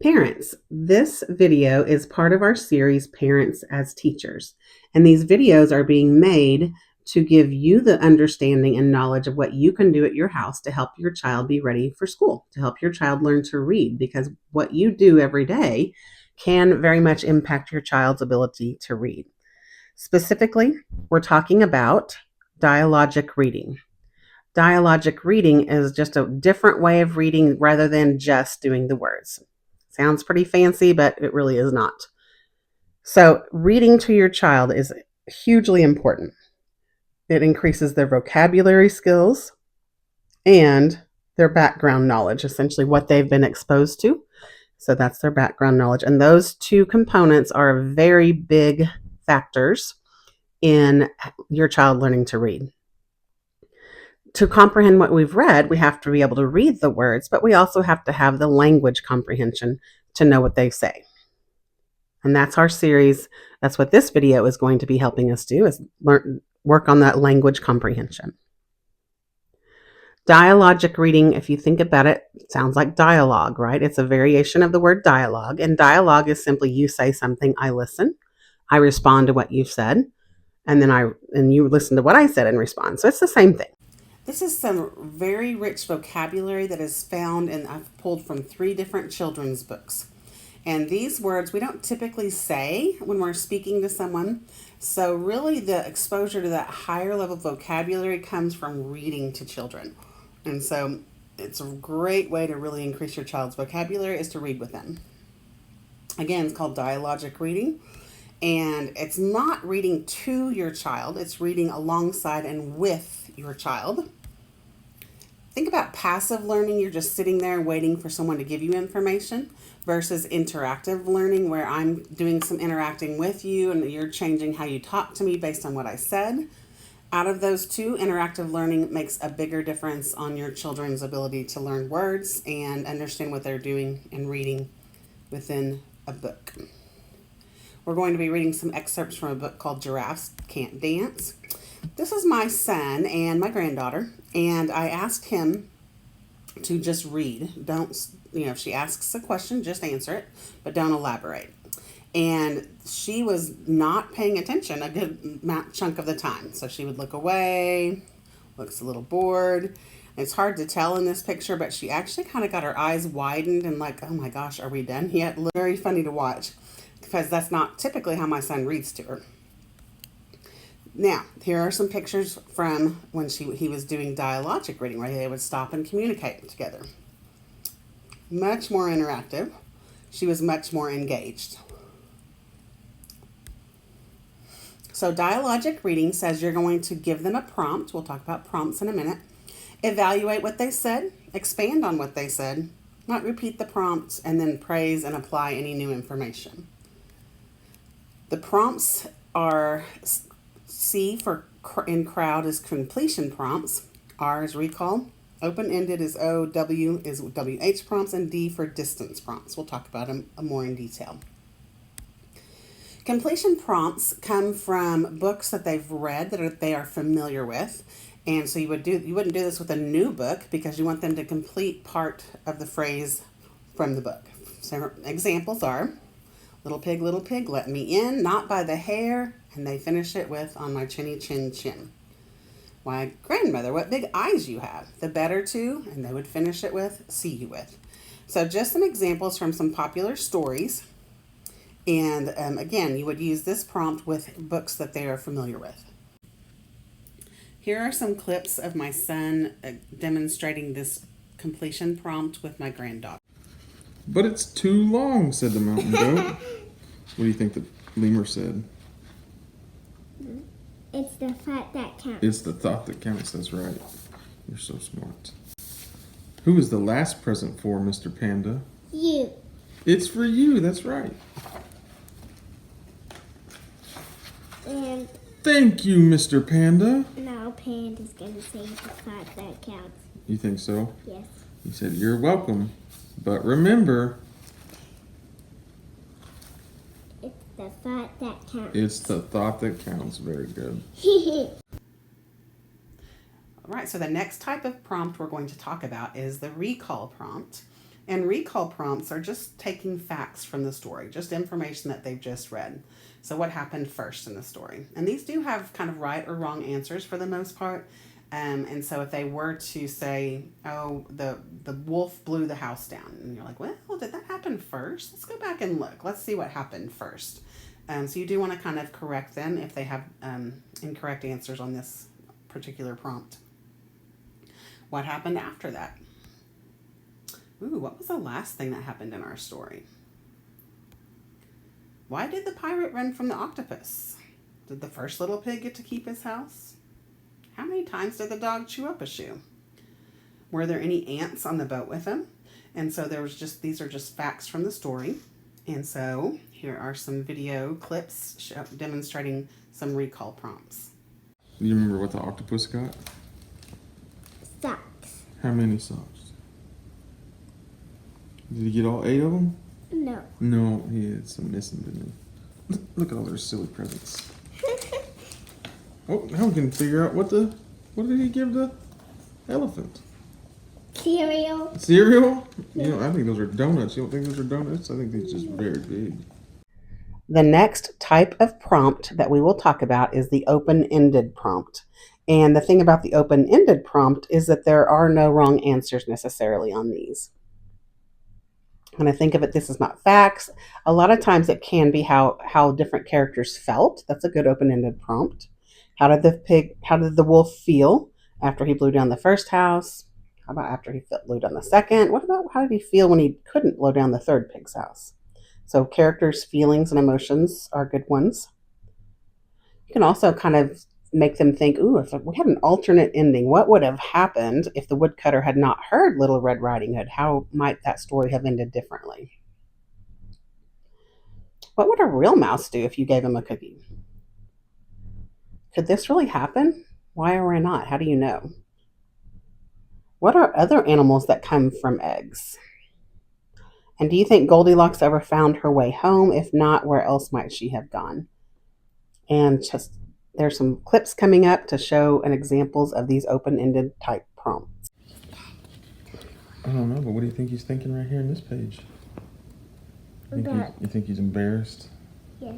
Parents, this video is part of our series, Parents as Teachers. And these videos are being made to give you the understanding and knowledge of what you can do at your house to help your child be ready for school, to help your child learn to read, because what you do every day can very much impact your child's ability to read. Specifically, we're talking about dialogic reading. Dialogic reading is just a different way of reading rather than just doing the words. Sounds pretty fancy, but it really is not. So, reading to your child is hugely important. It increases their vocabulary skills and their background knowledge, essentially what they've been exposed to. So, that's their background knowledge. And those two components are very big factors in your child learning to read. To comprehend what we've read, we have to be able to read the words, but we also have to have the language comprehension to know what they say. And that's our series. That's what this video is going to be helping us do, is work on that language comprehension. Dialogic reading, if you think about it, sounds like dialogue, right? It's a variation of the word dialogue. And dialogue is simply you say something, I listen, I respond to what you've said, and then you listen to what I said and respond. So it's the same thing. This is some very rich vocabulary that is found, and I've pulled from 3 different children's books. And these words we don't typically say when we're speaking to someone. So really the exposure to that higher level vocabulary comes from reading to children. And so it's a great way to really increase your child's vocabulary is to read with them. Again, it's called dialogic reading. And it's not reading to your child, it's reading alongside and with your child. Think about passive learning. You're just sitting there waiting for someone to give you information versus interactive learning where I'm doing some interacting with you and you're changing how you talk to me based on what I said. Out of those two, interactive learning makes a bigger difference on your children's ability to learn words and understand what they're doing and reading within a book. We're going to be reading some excerpts from a book called Giraffes Can't Dance. This is my son and my granddaughter, and I asked him to just read. If she asks a question, just answer it, but don't elaborate. And she was not paying attention a good chunk of the time. So she would look away, looks a little bored. It's hard to tell in this picture, but she actually kind of got her eyes widened and like, oh my gosh, are we done yet? Very funny to watch because that's not typically how my son reads to her. Now, here are some pictures from when he was doing dialogic reading, where they would stop and communicate together. Much more interactive. She was much more engaged. So dialogic reading says you're going to give them a prompt. We'll talk about prompts in a minute. Evaluate what they said. Expand on what they said. Not repeat the prompts, and then praise and apply any new information. The prompts are C for in crowd is completion prompts, R is recall, open-ended is O, W is WH prompts, and D for distance prompts. We'll talk about them more in detail. Completion prompts come from books that they've read that they are familiar with, and so you wouldn't do this with a new book because you want them to complete part of the phrase from the book. So examples are, little pig, let me in, not by the hair, and they finish it with, on my chinny chin chin. Why, grandmother, what big eyes you have. The better to, and they would finish it with, see you with. So just some examples from some popular stories. And again, you would use this prompt with books that they are familiar with. Here are some clips of my son demonstrating this completion prompt with my granddaughter. But it's too long, said the mountain goat. What do you think the lemur said? It's the thought that counts. It's the thought that counts, that's right. You're so smart. Who is the last present for, Mr. Panda? You. It's for you, that's right. And thank you, Mr. Panda. now Panda's going to say the thought that counts. You think so? Yes. He said, you're welcome. But remember, It's the thought that counts. it's the thought that counts. Very good. All right, so the next type of prompt we're going to talk about is the recall prompt. And recall prompts are just taking facts from the story, just information that they've just read. So, what happened first in the story? And these do have kind of right or wrong answers for the most part. And so, if they were to say, "Oh, the wolf blew the house down," and you're like, "Well, did that happen first? Let's go back and look. Let's see what happened first." So, you do want to kind of correct them if they have incorrect answers on this particular prompt. What happened after that? Ooh, what was the last thing that happened in our story? Why did the pirate run from the octopus? Did the first little pig get to keep his house? How many times did the dog chew up a shoe? Were there any ants on the boat with him? And so these are just facts from the story. And so here are some video clips demonstrating some recall prompts. Do you remember what the octopus got? Socks. How many socks? Did he get all 8 of them? No. No, he had some missing, didn't he? Look at all their silly presents. Oh, now we can figure out what did he give the elephant? Cereal. Cereal? You know, I think those are donuts. You don't think those are donuts? I think they're just very big. The next type of prompt that we will talk about is the open-ended prompt. And the thing about the open-ended prompt is that there are no wrong answers necessarily on these. When I think of it, this is not facts. A lot of times it can be how different characters felt. That's a good open-ended prompt. How did the wolf feel after he blew down the first house? How about after he blew down the second? What about how did he feel when he couldn't blow down the third pig's house? So characters' feelings and emotions are good ones. You can also kind of make them think, ooh, if we had an alternate ending, what would have happened if the woodcutter had not heard Little Red Riding Hood? How might that story have ended differently? What would a real mouse do if you gave him a cookie? Could this really happen? Why or why not? How do you know? What are other animals that come from eggs? And do you think Goldilocks ever found her way home? If not, where else might she have gone? And just there's some clips coming up to show an examples of these open-ended type prompts. I don't know, but what do you think he's thinking right here in this page? You think he's embarrassed? Yes.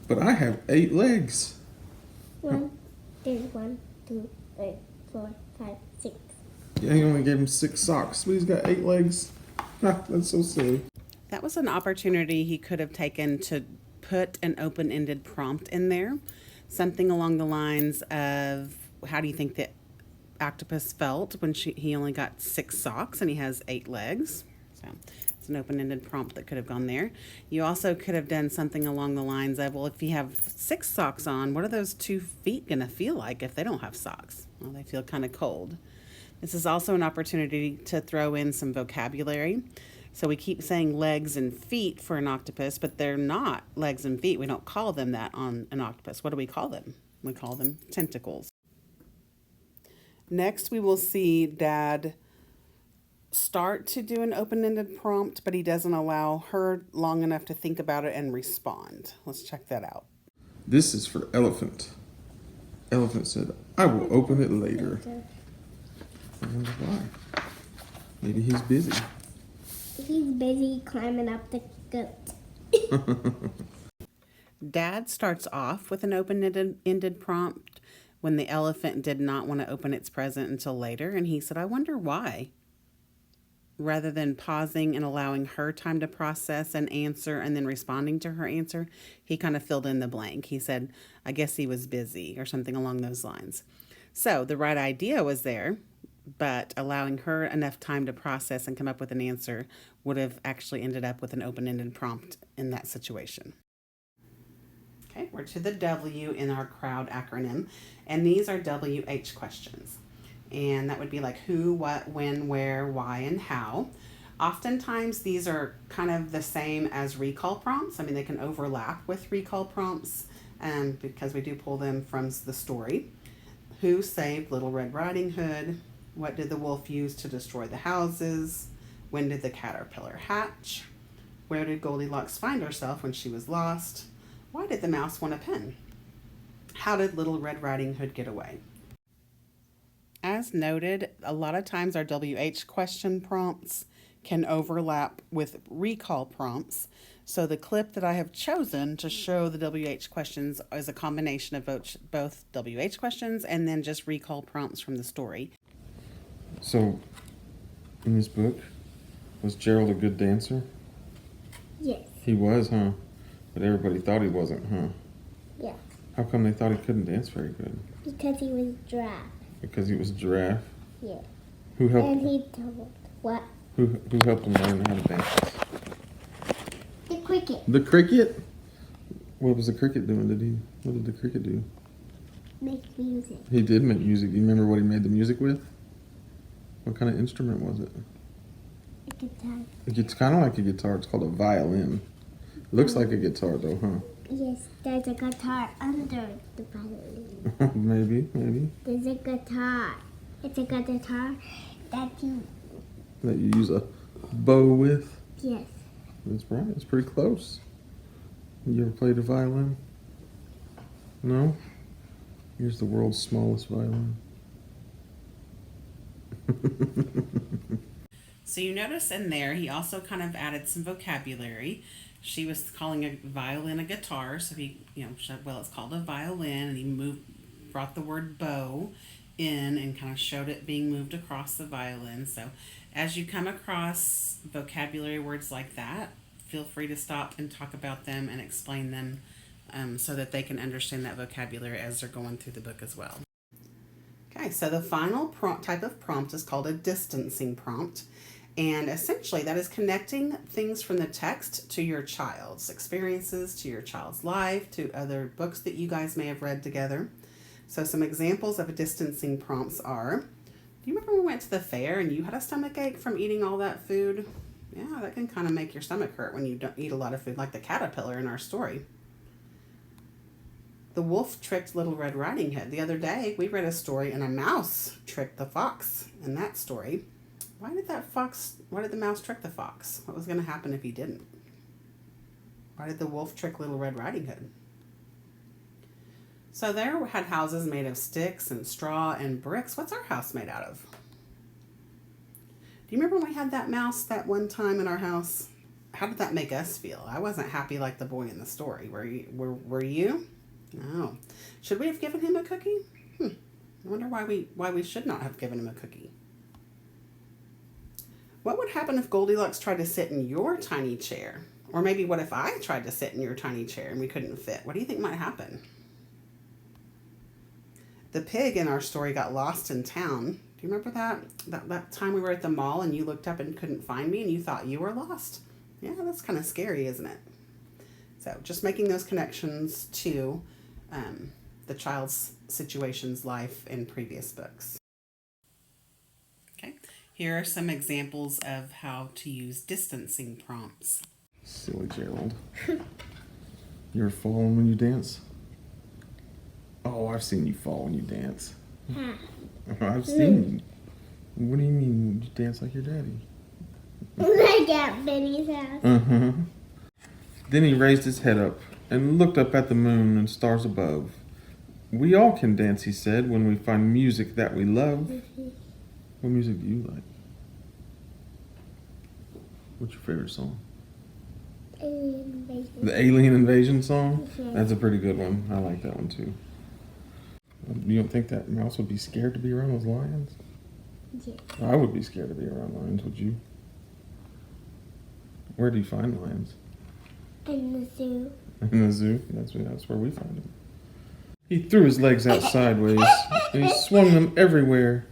But I have 8 legs. 1, 2, 3, 4, 5, 6. Yeah, he only gave him 6 socks, but he's got 8 legs. That's so silly. That was an opportunity he could have taken to put an open-ended prompt in there. Something along the lines of, how do you think the octopus felt when he only got 6 socks and he has 8 legs? So it's an open-ended prompt that could have gone there. You also could have done something along the lines of, well, if you have 6 socks on, what are those 2 feet going to feel like if they don't have socks? Well, they feel kind of cold. This is also an opportunity to throw in some vocabulary. So we keep saying legs and feet for an octopus, but they're not legs and feet. We don't call them that on an octopus. What do we call them? We call them tentacles. Next, we will see Dad start to do an open-ended prompt, but he doesn't allow her long enough to think about it and respond. Let's check that out. This is for Elephant. Elephant said, I will open it later. I wonder why. Maybe he's busy. He's busy climbing up the goat. Dad starts off with an open-ended prompt when the elephant did not want to open its present until later, and he said, I wonder why. Rather than pausing and allowing her time to process and answer and then responding to her answer, he kind of filled in the blank. He said, I guess he was busy or something along those lines. So the right idea was there, but allowing her enough time to process and come up with an answer would have actually ended up with an open-ended prompt in that situation. Okay, we're to the W in our crowd acronym, and these are WH questions. And that would be like who, what, when, where, why, and how. Oftentimes, these are kind of the same as recall prompts. I mean, they can overlap with recall prompts because we do pull them from the story. Who saved Little Red Riding Hood? What did the wolf use to destroy the houses? When did the caterpillar hatch? Where did Goldilocks find herself when she was lost? Why did the mouse want a pen? How did Little Red Riding Hood get away? As noted, a lot of times our WH question prompts can overlap with recall prompts. So the clip that I have chosen to show the WH questions is a combination of both WH questions and then just recall prompts from the story. So, in this book, was Gerald a good dancer? Yes. He was, huh? But everybody thought he wasn't, huh? Yeah. How come they thought he couldn't dance very good? Because he was giraffe. Because he was a giraffe? Yeah. Who helped? And he told what? Who helped him learn how to dance? The cricket. The cricket? What was the cricket doing? What did the cricket do? Make music. He did make music. Do you remember what he made the music with? What kind of instrument was it? A guitar. It's kind of like a guitar. It's called a violin. It looks like a guitar though, huh? Yes, there's a guitar under the violin. Maybe. There's a guitar. It's a guitar that you... That you use a bow with. Yes. That's right. It's pretty close. You ever played a violin? No? Here's the world's smallest violin. So you notice in there, he also kind of added some vocabulary. She was calling a violin a guitar, so he, said, well, it's called a violin, and he brought the word bow in and kind of showed it being moved across the violin. So as you come across vocabulary words like that, feel free to stop and talk about them and explain them so that they can understand that vocabulary as they're going through the book as well. Okay, so the final type of prompt is called a distancing prompt. And essentially that is connecting things from the text to your child's experiences, to your child's life, to other books that you guys may have read together. So some examples of distancing prompts are, do you remember when we went to the fair and you had a stomach ache from eating all that food? Yeah, that can kind of make your stomach hurt when you don't eat a lot of food, like the caterpillar in our story. The wolf tricked Little Red Riding Hood. The other day, we read a story and a mouse tricked the fox in that story. Why did the mouse trick the fox? What was going to happen if he didn't? Why did the wolf trick Little Red Riding Hood? So there had houses made of sticks and straw and bricks. What's our house made out of? Do you remember when we had that mouse that one time in our house? How did that make us feel? I wasn't happy like the boy in the story. Were you? No. Should we have given him a cookie? I wonder why we should not have given him a cookie. What would happen if Goldilocks tried to sit in your tiny chair? Or maybe what if I tried to sit in your tiny chair and we couldn't fit? What do you think might happen? The pig in our story got lost in town. Do you remember that? That time we were at the mall and you looked up and couldn't find me and you thought you were lost? Yeah, that's kind of scary, isn't it? So just making those connections to the child's situation's life in previous books. Okay, here are some examples of how to use distancing prompts. Silly Gerald. You ever fallen when you dance? Oh, I've seen you fall when you dance. I've seen you. What do you mean? You dance like your daddy? Like at Benny's house. Uh-huh. Then he raised his head up and looked up at the moon and stars above. We all can dance, he said, when we find music that we love. What music do you like? What's your favorite song? Alien Invasion. The Alien Invasion song? Yeah. That's a pretty good one. I like that one too. You don't think that mouse would be scared to be around those lions? Yeah. I would be scared to be around lions, would you? Where do you find lions? In the zoo. In the zoo? That's where we find them. He threw his legs out sideways, and he swung them everywhere.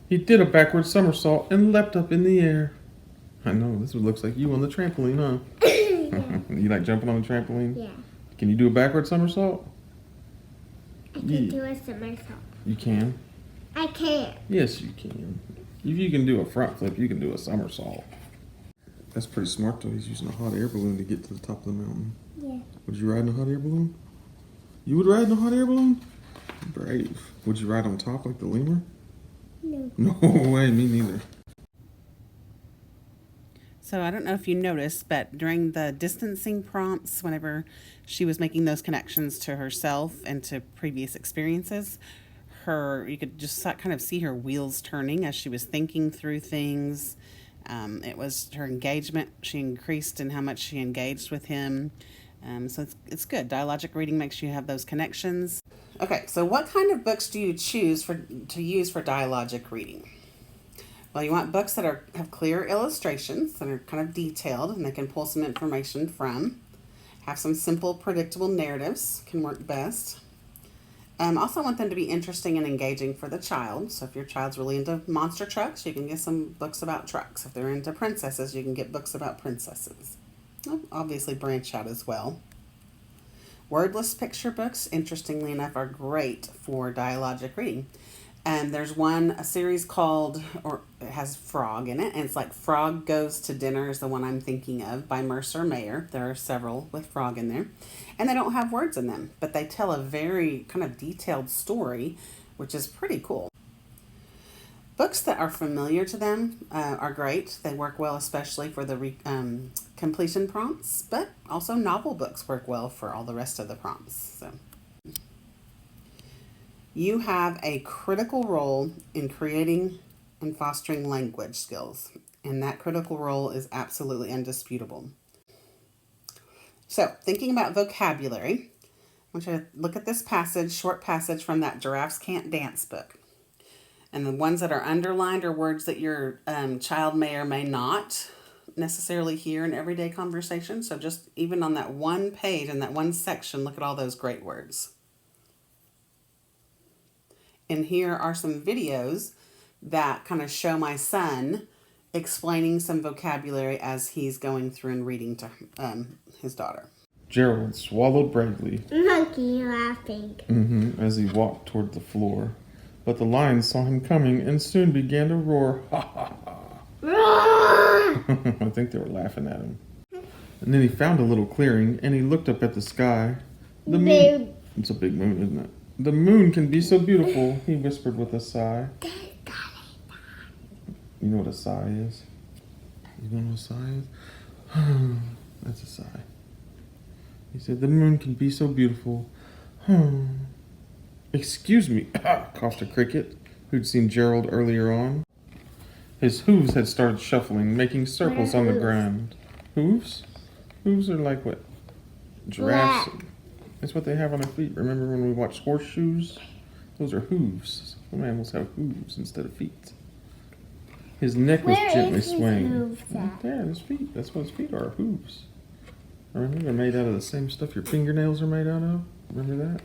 He did a backward somersault and leapt up in the air. I know, this looks like you on the trampoline, huh? Yeah. You like jumping on the trampoline? Yeah. Can you do a backward somersault? I can Yeah. do a somersault. You can? I can't. Yes, you can. If you can do a front flip, you can do a somersault. That's pretty smart, though. He's using a hot air balloon to get to the top of the mountain. Yeah. Would you ride in a hot air balloon? You would ride in a hot air balloon? Brave. Would you ride on top like the lemur? No. No way, me neither. So I don't know if you noticed, but during the distancing prompts, whenever she was making those connections to herself and to previous experiences, you could just kind of see her wheels turning as she was thinking through things, It was her engagement. She increased in how much she engaged with him. So it's good. Dialogic reading makes you have those connections. Okay, so what kind of books do you choose to use for dialogic reading? Well, you want books that have clear illustrations that are kind of detailed and they can pull some information from. Have some simple, predictable narratives can work best. Also want them to be interesting and engaging for the child. So if your child's really into monster trucks, you can get some books about trucks. If they're into princesses, you can get books about princesses. Obviously branch out as well. Wordless picture books, interestingly enough, are great for dialogic reading. And there's a series called, or it has frog in it, and it's like Frog Goes to Dinner is the one I'm thinking of by Mercer Mayer. There are several with frog in there. And they don't have words in them, but they tell a very kind of detailed story, which is pretty cool. Books that are familiar to them are great. They work well, especially for the completion prompts, but also novel books work well for all the rest of the prompts. So. You have a critical role in creating and fostering language skills, and that critical role is absolutely indisputable. So, thinking about vocabulary, I want you to look at this short passage from that Giraffes Can't Dance book. And the ones that are underlined are words that your child may or may not necessarily hear in everyday conversation. So just even on that one page and that one section, look at all those great words. And here are some videos that kind of show my son explaining some vocabulary as he's going through and reading to his daughter. Gerald swallowed bravely. Monkey laughing. As he walked toward the floor. But the lions saw him coming and soon began to roar. Ha ha ha. I think they were laughing at him. And then he found a little clearing and he looked up at the sky. The moon. It's a big moon, isn't it? The moon can be so beautiful, he whispered with a sigh. You know what a sigh is? You know what a sigh is? That's a sigh. He said, the moon can be so beautiful. Excuse me, coughed a cricket who'd seen Gerald earlier on. His hooves had started shuffling, making circles on the ground. Hooves? Hooves are like what? Giraffes. That's what they have on their feet. Remember when we watched horseshoes? Those are hooves. Some animals have hooves instead of feet. His neck was gently swaying. Right there, his feet. That's what his feet are, hooves. Remember, they're made out of the same stuff your fingernails are made out of? Remember that?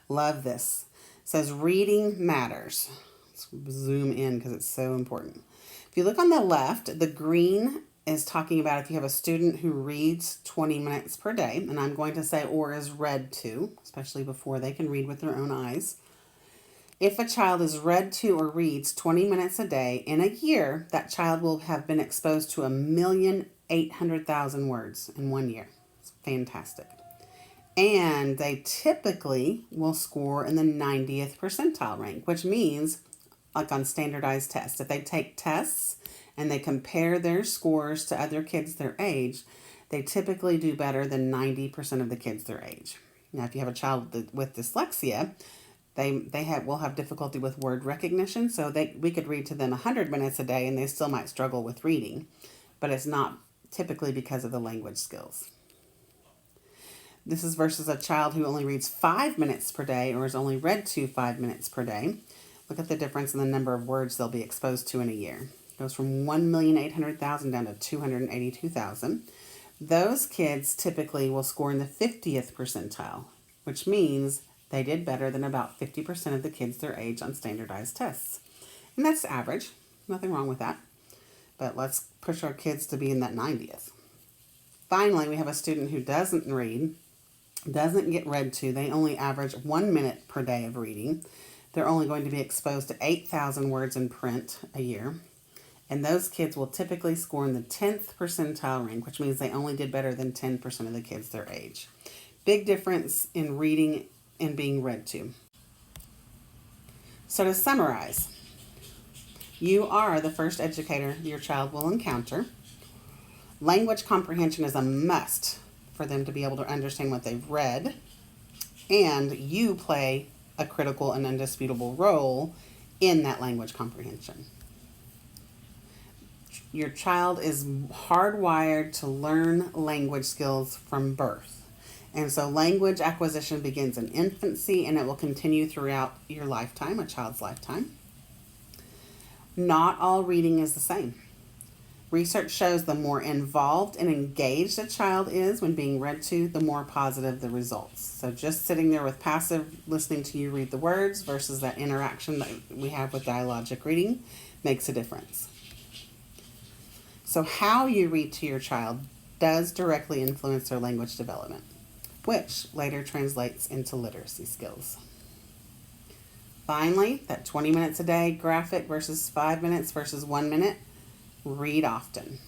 Love this. It says reading matters. Let's zoom in because it's so important. If you look on the left, the green is talking about if you have a student who reads 20 minutes per day, and I'm going to say or is read to, especially before they can read with their own eyes. If a child is read to or reads 20 minutes a day in a year, that child will have been exposed to 1,800,000 words in 1 year. It's fantastic. And they typically will score in the 90th percentile rank, which means, like on standardized tests, if they take tests and they compare their scores to other kids their age, they typically do better than 90% of the kids their age. Now, if you have a child with dyslexia, they will have difficulty with word recognition, so we could read to them 100 minutes a day and they still might struggle with reading, but it's not typically because of the language skills. This is versus a child who only reads 5 minutes per day or is only read to 5 minutes per day. Look at the difference in the number of words they'll be exposed to in a year. It goes from 1,800,000 down to 282,000. Those kids typically will score in the 50th percentile, which means they did better than about 50% of the kids their age on standardized tests. And that's average. Nothing wrong with that. But let's push our kids to be in that 90th. Finally, we have a student who doesn't read, doesn't get read to. They only average 1 minute per day of reading. They're only going to be exposed to 8,000 words in print a year. And those kids will typically score in the 10th percentile rank, which means they only did better than 10% of the kids their age. Big difference in reading and being read to. So to summarize, you are the first educator your child will encounter. Language comprehension is a must for them to be able to understand what they've read, and you play a critical and indisputable role in that language comprehension. Your child is hardwired to learn language skills from birth. And so language acquisition begins in infancy and it will continue throughout your lifetime, a child's lifetime. Not all reading is the same. Research shows the more involved and engaged a child is when being read to, the more positive the results. So just sitting there with passive listening to you read the words versus that interaction that we have with dialogic reading makes a difference. So how you read to your child does directly influence their language development, which later translates into literacy skills. Finally, that 20 minutes a day graphic versus 5 minutes versus 1 minute, read often.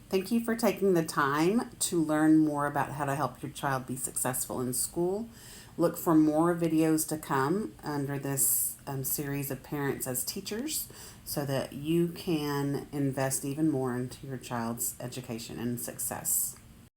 Thank you for taking the time to learn more about how to help your child be successful in school. Look for more videos to come under this series of Parents as Teachers so that you can invest even more into your child's education and success.